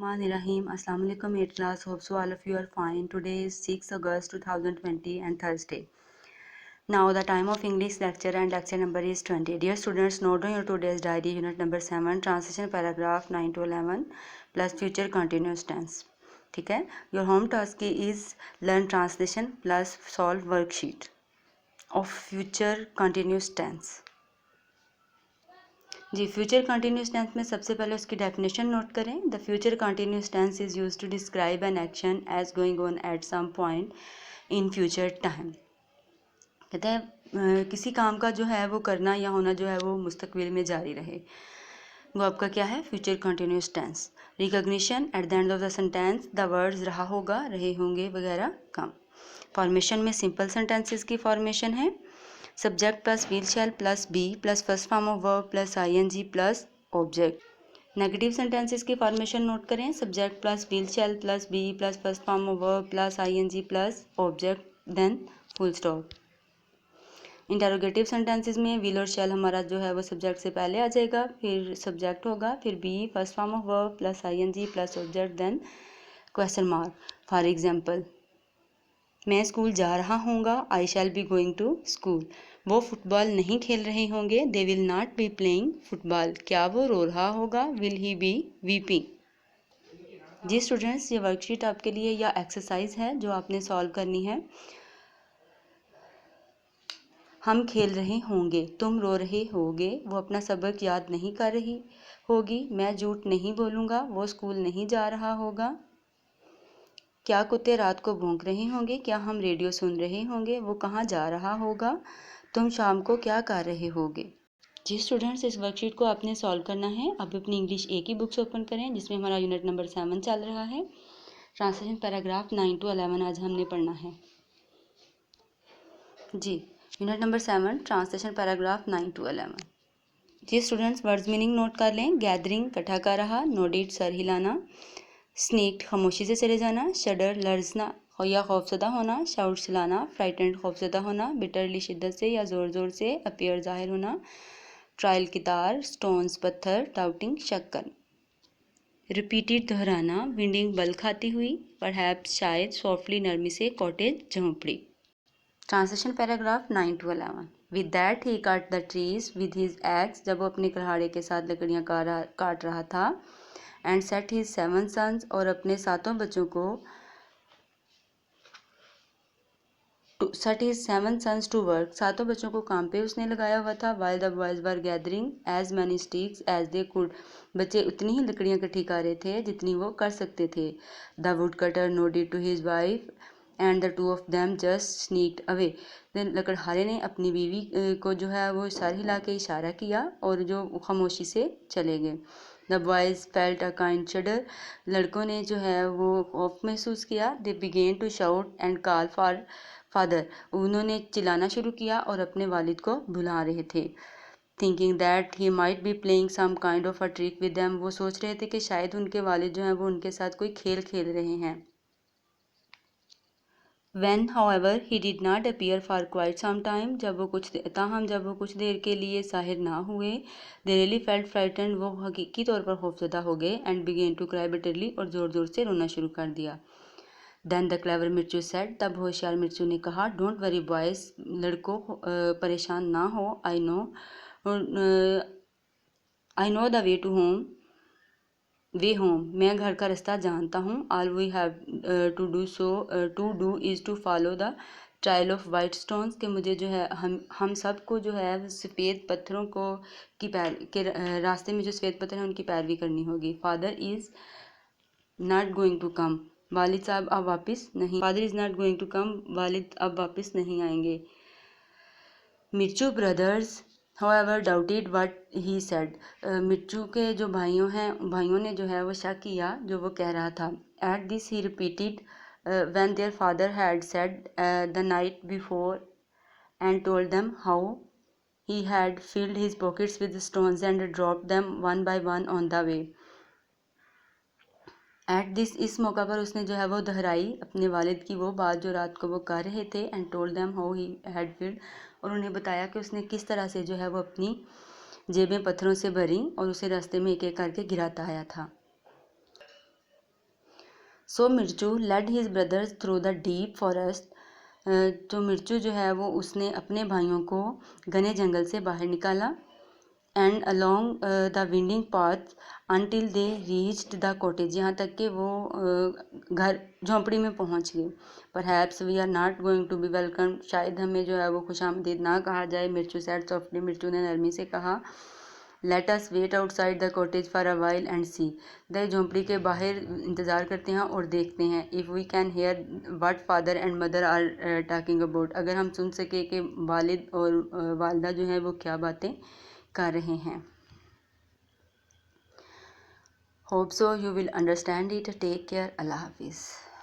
Bismillahirrahmanirrahim. Assalamu alaikum 8th class. Hope so all of you are fine. Today is 6 August 2020 and Thursday. Now the time of English lecture and lecture number is 20. Dear students, note on your today's diary unit number 7 translation paragraph 9 to 11 plus future continuous tense. ठीक है. Your home task is learn translation plus solve worksheet of future continuous tense. जी, future continuous tense में सबसे पहले उसकी definition note करें. The future continuous tense is use to describe an action as going on at some point in future time. कहते हैं किसी काम का जो है वो करना या होना जो है वो मुस्तकबिल में जारी रहे, वो आपका क्या है, future continuous tense. Recognition at the end of the sentence the words रहा होगा, रहे होंगे वगैरह कम. फॉर्मेशन में सिंपल सेंटेंसेस की फॉर्मेशन है subject plus will shall plus be plus first form of verb plus ING plus object. Negative sentences की फॉर्मेशन नोट करें subject plus will shall plus be plus first form of verb plus ING plus object then full stop. Interrogative sentences में will और शैल हमारा जो है वो subject से पहले आ जाएगा, फिर सब्जेक्ट होगा, फिर be first form of verb plus ING plus object then question mark. For example, मैं स्कूल जा रहा हूँगा, I shall be going to school. वो फुटबॉल नहीं खेल रहे होंगे, they will not be playing football. क्या वो रो रहा होगा, विल ही बी वीपिंग. जी स्टूडेंट्स, ये वर्कशीट आपके लिए या एक्सरसाइज है जो आपने सॉल्व करनी है. हम खेल रहे होंगे, तुम रो रहे होगे, वो अपना सबक याद नहीं कर रही होगी, मैं झूठ नहीं बोलूँगा, वो स्कूल नहीं जा रहा होगा. क्या कुत्ते रात को भौंक रहे होंगे, क्या हम रेडियो सुन रहे होंगे, वो कहाँ जा रहा होगा, तुम शाम को क्या कर रहे होगे. जी स्टूडेंट्स, इस वर्कशीट को आपने सॉल्व करना है. अब अपनी इंग्लिश ए की बुक्स ओपन करें जिसमें हमारा यूनिट नंबर 7 चल रहा है. ट्रांसलेशन पैराग्राफ 9 to 11 आज हमने पढ़ना है. जी, unit number 7 translation paragraph 9 to 11. जी स्टूडेंट्स, वर्ड्स मीनिंग नोट कर लें. गैदरिंग इकट्ठा कर रहा, नोडिट सर हिलाना, स्नीक्ड खामोशी से चले जाना, शडर लर्जना या खौफजदा होना, शाउट चलाना, फ्राइटेंड खौफजदा होना, बिटरली शिद्दत से या ज़ोर ज़ोर से, अपीयर जाहिर होना, ट्रायल की तार, स्टोन्स पत्थर, डाउटिंग शक करना. रिपीटेड दोहराना, विंडिंग बल खाती हुई, परहैप्स शायद, सॉफ्टली नरमी से, कॉटेज झोंपड़ी. Translation paragraph 9 to 11. With that he cut the trees with his ex. जब वो अपने कुल्हाड़े के साथ लकड़ियाँ काट रहा था. And set his 7 sons. और अपने 7 बच्चों को set his 7 sons to work. 7 बच्चों को काम पे उसने लगाया हुआ था. while the boys were gathering as many sticks as they could. बच्चे उतनी ही लकड़ियाँ इकट्ठी कर रहे थे जितनी वो कर सकते थे. the woodcutter nodded to his wife and the two of them just sneaked away. लकड़हारे ने अपनी बीवी को जो है वो सर हिला के इशारा किया और जो खामोशी से चले गए. The boys felt a kind shudder. लड़कों ने जो है वो खौफ महसूस किया. They began to shout and call for father. उन्होंने चिल्लाना शुरू किया और अपने वालिद को बुला रहे थे. Thinking that he might be playing some kind of a trick with them. वो सोच रहे थे कि शायद उनके वालिद जो हैं वो उनके साथ कोई खेल खेल रहे हैं. When, however, he did not appear for quite some time. जब वो कुछ देर के लिए ज़ाहिर ना हुए. They really felt frightened. वो हकीकी तौर पर खौफज़दा हो गए. And began to cry bitterly. और ज़ोर ज़ोर से रोना शुरू कर दिया. Then the clever मिर्चू said. तब होशियार मिर्चू ने कहा, Don't worry boys. लड़कों परेशान ना हो. I know the way to home. Way home. मैं घर का रास्ता जानता हूँ. All we have to do is to follow the trail of white stones. कि मुझे जो है हम सबको जो है सफ़ेद पत्थरों के रास्ते में जो सफ़ेद पत्थर हैं उनकी पैरवी करनी होगी. Father is not going to come. वालिद साहब अब वापस नहीं. Father is not going to come. वालिद अब वापस नहीं आएंगे. Mirchu brothers however doubted what he said. Mirchu के जो भाइयों ने जो है वो शक किया जो वो कह रहा था. At this he repeated when their father had said the night before and told them how he had filled his pockets with stones and dropped them one by one on the way. At this इस मौका पर उसने जो है वो दोहराई अपने वालिद की वो बात जो रात को वो कर रहे थे. And told them how he had filled. और उन्हें बताया कि उसने किस तरह से जो है वो अपनी जेबें पत्थरों से भरी और उसे रास्ते में एक एक करके गिराता आया था. So Mirchu led his brothers through the deep forest. तो मिर्चू जो है वो उसने अपने भाइयों को घने जंगल से बाहर निकाला। And along the winding path until they reached the cottage, यहाँ तक कि वो घर झोंपड़ी में पहुँच गए। Perhaps we are not going to be welcome, शायद हमें जो है वो खुशामदीद ना कहा जाए। मिर्चू सैड सॉफ्टली, मिर्चू ने नरमी से कहा। Let us wait outside the cottage for a while and see, the झोंपड़ी के बाहर इंतज़ार करते हैं और देखते हैं। If we can hear what father and mother are talking about, अगर हम सुन सके कि वालिद और वालदा जो है वो क्या बातें कर रहे हैं। Hope so you will understand it. Take care. अल्लाह हाफिज़।